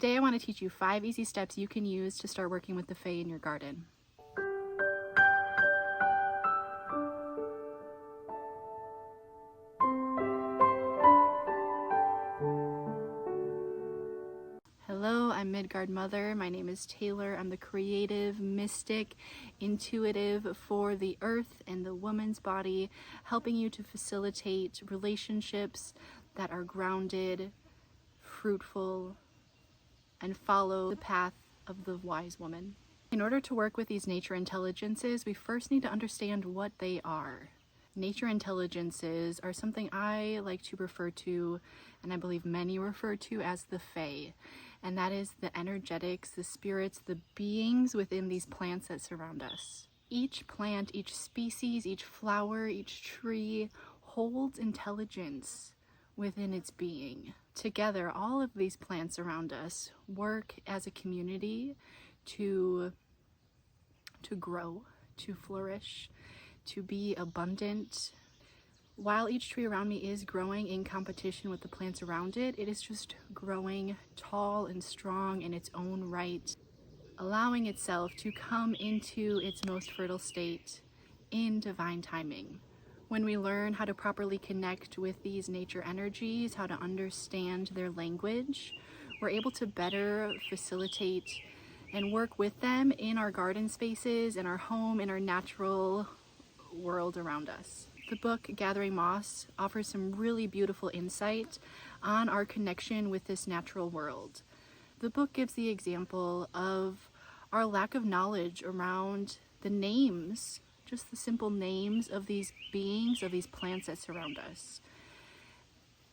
Today I want to teach you 5 easy steps you can use to start working with the Fae in your garden. Hello, I'm Midgard Mother. My name is Taylor. I'm the creative, mystic, intuitive for the earth and the woman's body, helping you to facilitate relationships that are grounded, fruitful, and follow the path of the wise woman. In order to work with these nature intelligences, we first need to understand what they are. Nature intelligences are something I like to refer to, and I believe many refer to, as the Fae. And that is the energetics, the spirits, the beings within these plants that surround us. Each plant, each species, each flower, each tree holds intelligence within its being. Together, all of these plants around us work as a community to grow, to flourish, to be abundant. While each tree around me is growing in competition with the plants around it, it is just growing tall and strong in its own right, allowing itself to come into its most fertile state in divine timing. When we learn how to properly connect with these nature energies, how to understand their language, we're able to better facilitate and work with them in our garden spaces, in our home, in our natural world around us. The book Gathering Moss offers some really beautiful insight on our connection with this natural world. The book gives the example of our lack of knowledge around the names, just the simple names of these beings, of these plants that surround us.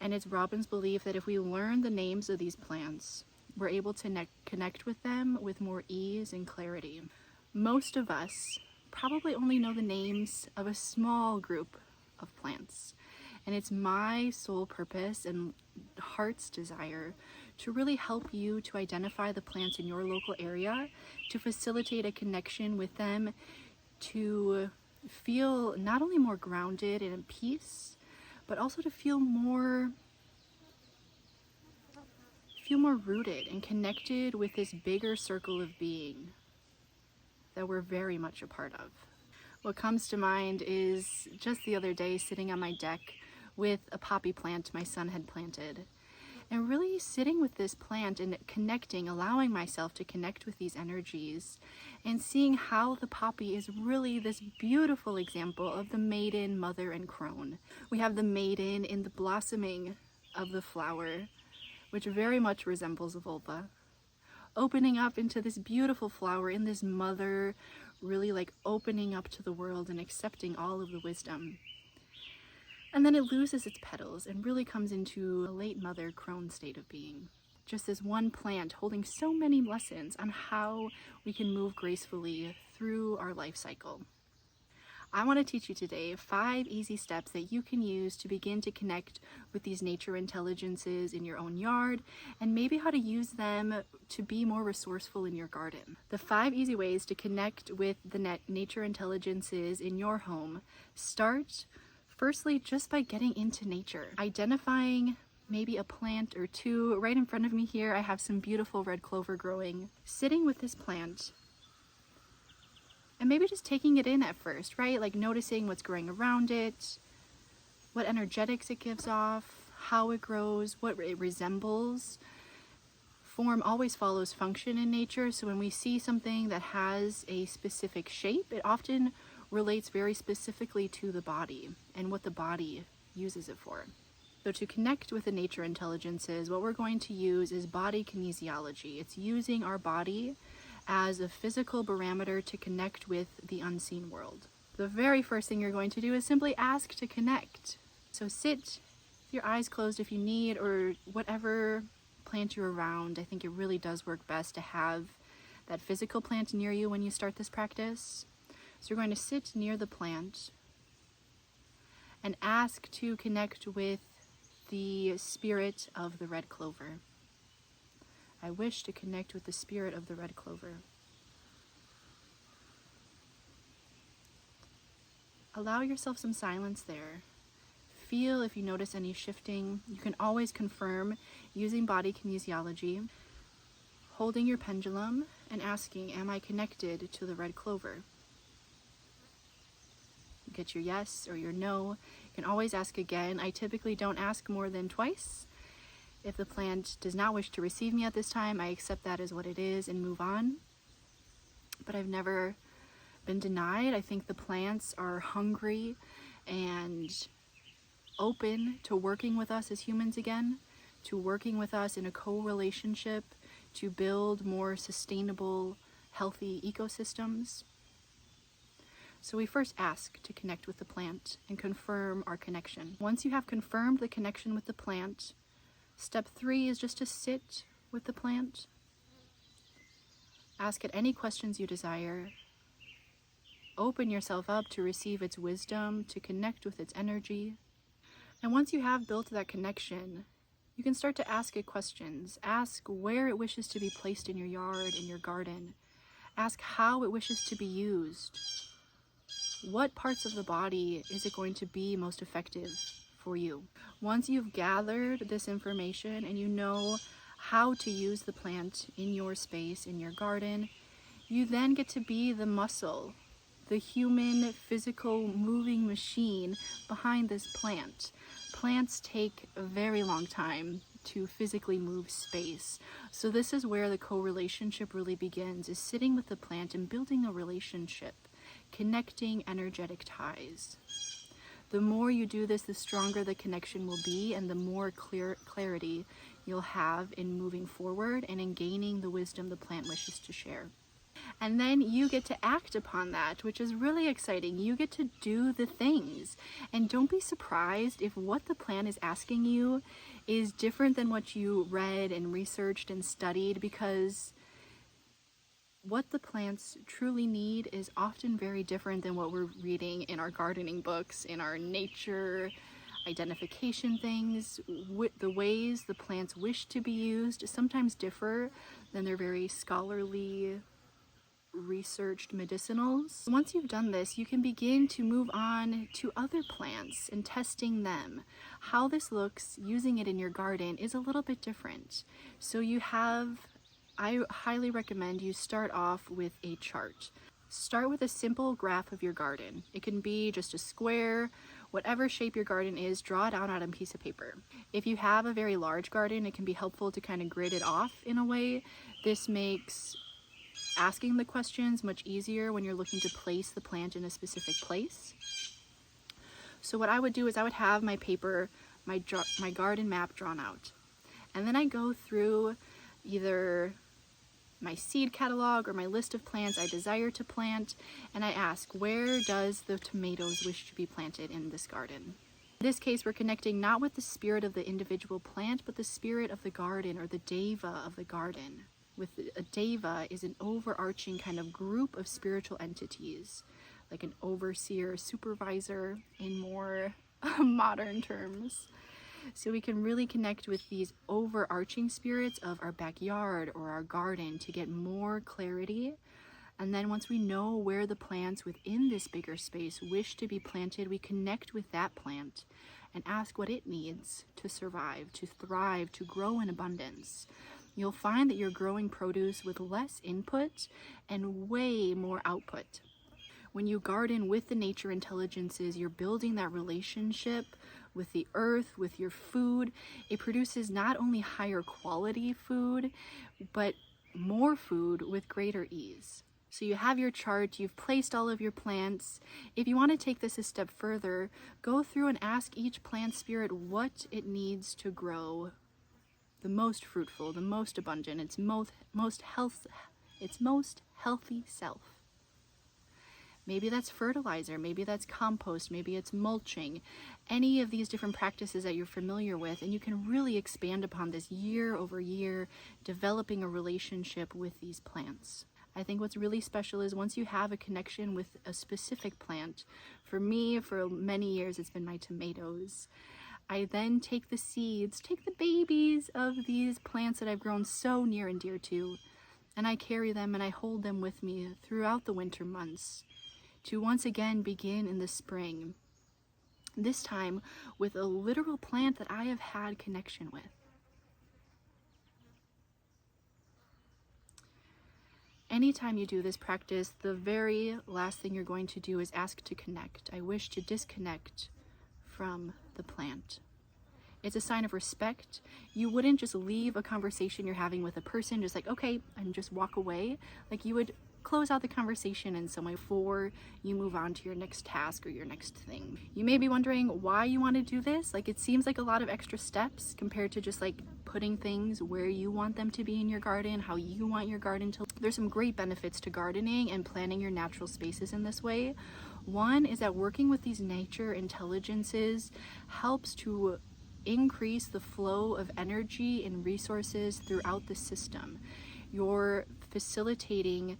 And it's Robin's belief that if we learn the names of these plants, we're able to connect with them with more ease and clarity. Most of us probably only know the names of a small group of plants. And it's my sole purpose and heart's desire to really help you to identify the plants in your local area, to facilitate a connection with them, to feel not only more grounded and in peace, but also to feel more rooted and connected with this bigger circle of being that we're very much a part of. What comes to mind is just the other day sitting on my deck with a poppy plant my son had planted, and really sitting with this plant and connecting, allowing myself to connect with these energies and seeing how the poppy is really this beautiful example of the maiden, mother, and crone. We have the maiden in the blossoming of the flower, which very much resembles a vulva, opening up into this beautiful flower in this mother, really like opening up to the world and accepting all of the wisdom. And then it loses its petals and really comes into a late mother crone state of being. Just this one plant holding so many lessons on how we can move gracefully through our life cycle. I want to teach you today 5 easy steps that you can use to begin to connect with these nature intelligences in your own yard, and maybe how to use them to be more resourceful in your garden. The 5 easy ways to connect with the nature intelligences in your home start firstly just by getting into nature, identifying maybe a plant or two. Right in front of me here I have some beautiful red clover growing. Sitting with this plant and maybe just taking it in at first, right? Like noticing what's growing around it, what energetics it gives off, how it grows, what it resembles. Form always follows function in nature, so when we see something that has a specific shape, it often relates very specifically to the body and what the body uses it for. So to connect with the nature intelligences, what we're going to use is body kinesiology. It's using our body as a physical barometer to connect with the unseen world. The very first thing you're going to do is simply ask to connect. So sit with your eyes closed if you need, or whatever plant you're around. I think it really does work best to have that physical plant near you when you start this practice. So you're going to sit near the plant and ask to connect with the spirit of the red clover. I wish to connect with the spirit of the red clover. Allow yourself some silence there. Feel if you notice any shifting. You can always confirm using body kinesiology. holding your pendulum and asking, am I connected to the red clover? You get your yes or your no. You can always ask again. I typically don't ask more than twice. If the plant does not wish to receive me at this time, I accept that as what it is and move on. But I've never been denied. I think the plants are hungry and open to working with us as humans again, to working with us in a co-relationship to build more sustainable, healthy ecosystems. So we first ask to connect with the plant and confirm our connection. Once you have confirmed the connection with the plant, step 3 is just to sit with the plant. Ask it any questions you desire. Open yourself up to receive its wisdom, to connect with its energy. And once you have built that connection, you can start to ask it questions. Ask where it wishes to be placed in your yard, in your garden. Ask how it wishes to be used. What parts of the body is it going to be most effective for you? Once you've gathered this information and you know how to use the plant in your space, in your garden, you then get to be the muscle, the human, physical, moving machine behind this plant. Plants take a very long time to physically move space. So this is where the co-relationship really begins, is sitting with the plant and building a relationship, connecting energetic ties. The more you do this, the stronger the connection will be and the more clarity you'll have in moving forward and in gaining the wisdom the plant wishes to share. And then you get to act upon that, which is really exciting. You get to do the things. And don't be surprised if what the plant is asking you is different than what you read and researched and studied, because what the plants truly need is often very different than what we're reading in our gardening books, in our nature identification things. The ways the plants wish to be used sometimes differ than their very scholarly, researched medicinals. Once you've done this, you can begin to move on to other plants and testing them. How this looks using it in your garden is a little bit different. So I highly recommend you start off with a chart. Start with a simple graph of your garden. It can be just a square, whatever shape your garden is, draw it out on a piece of paper. If you have a very large garden, it can be helpful to kind of grid it off in a way. This makes asking the questions much easier when you're looking to place the plant in a specific place. So what I would do is I would have my paper, my garden map drawn out. And then I go through either my seed catalog or my list of plants I desire to plant, and I ask, where does the tomatoes wish to be planted in this garden? In this case, we're connecting not with the spirit of the individual plant, but the spirit of the garden, or the deva of the garden. With a deva is an overarching kind of group of spiritual entities, like an overseer, supervisor in more modern terms. So we can really connect with these overarching spirits of our backyard or our garden to get more clarity. And then once we know where the plants within this bigger space wish to be planted, we connect with that plant and ask what it needs to survive, to thrive, to grow in abundance. You'll find that you're growing produce with less input and way more output. When you garden with the nature intelligences, you're building that relationship with the earth, with your food. It produces not only higher quality food, but more food with greater ease. So you have your chart, you've placed all of your plants. If you want to take this a step further, go through and ask each plant spirit what it needs to grow the most fruitful, the most abundant, its most healthy self. Maybe that's fertilizer, maybe that's compost, maybe it's mulching, any of these different practices that you're familiar with, and you can really expand upon this year over year, developing a relationship with these plants. I think what's really special is once you have a connection with a specific plant, for me, for many years, it's been my tomatoes. I then take the seeds, take the babies of these plants that I've grown so near and dear to, and I carry them and I hold them with me throughout the winter months to once again begin in the spring, this time with a literal plant that I have had connection with. Anytime you do this practice, the very last thing you're going to do is ask to connect. I wish to disconnect from the plant. It's a sign of respect. You wouldn't just leave a conversation you're having with a person just like, okay, and just walk away. Like, you would close out the conversation in some way before you move on to your next task or your next thing. You may be wondering why you want to do this. Like, it seems like a lot of extra steps compared to just like putting things where you want them to be in your garden, how you want your garden to. There's some great benefits to gardening and planning your natural spaces in this way. One is that working with these nature intelligences helps to increase the flow of energy and resources throughout the system. You're facilitating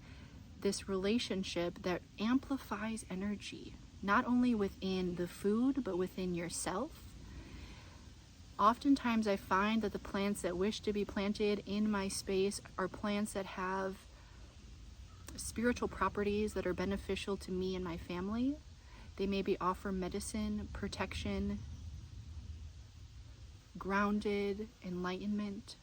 this relationship that amplifies energy, not only within the food, but within yourself. Oftentimes I find that the plants that wish to be planted in my space are plants that have spiritual properties that are beneficial to me and my family. They maybe offer medicine, protection, grounded enlightenment.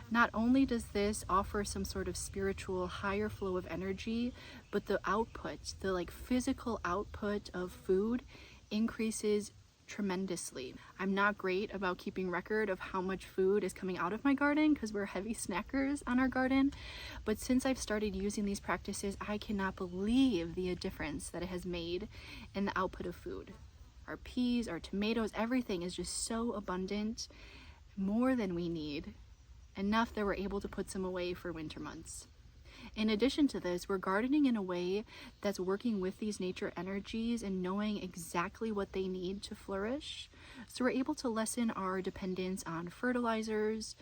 Not only does this offer some sort of spiritual higher flow of energy, but the output, the like physical output of food increases tremendously. I'm not great about keeping record of how much food is coming out of my garden because we're heavy snackers on our garden, but since I've started using these practices, I cannot believe the difference that it has made in the output of food. Our peas, our tomatoes, everything is just so abundant, more than we need, enough that we're able to put some away for winter months. In addition to this, we're gardening in a way that's working with these nature energies and knowing exactly what they need to flourish. So we're able to lessen our dependence on fertilizers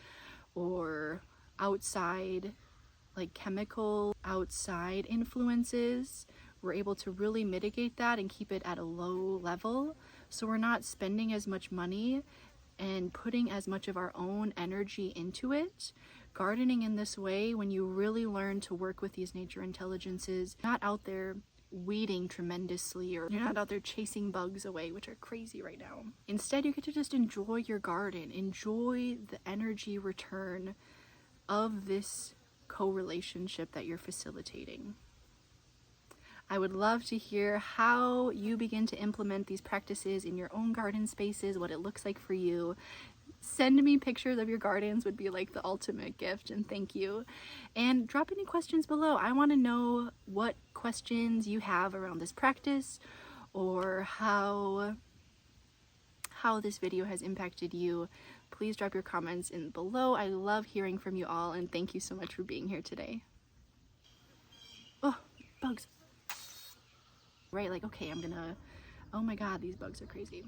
or outside, like chemical outside influences. We're able to really mitigate that and keep it at a low level. So we're not spending as much money and putting as much of our own energy into it. Gardening in this way, when you really learn to work with these nature intelligences, not out there weeding tremendously, or you're not out there chasing bugs away, which are crazy right now. Instead, you get to just enjoy your garden, enjoy the energy return of this co-relationship that you're facilitating. I would love to hear how you begin to implement these practices in your own garden spaces, what it looks like for you. Send me pictures of your gardens would be like the ultimate gift, and thank you. And drop any questions below. I want to know what questions you have around this practice, or how this video has impacted you. Please drop your comments in below. I love hearing from you all, and thank you so much for being here today. Oh, bugs. Right, like, okay, oh my god, these bugs are crazy.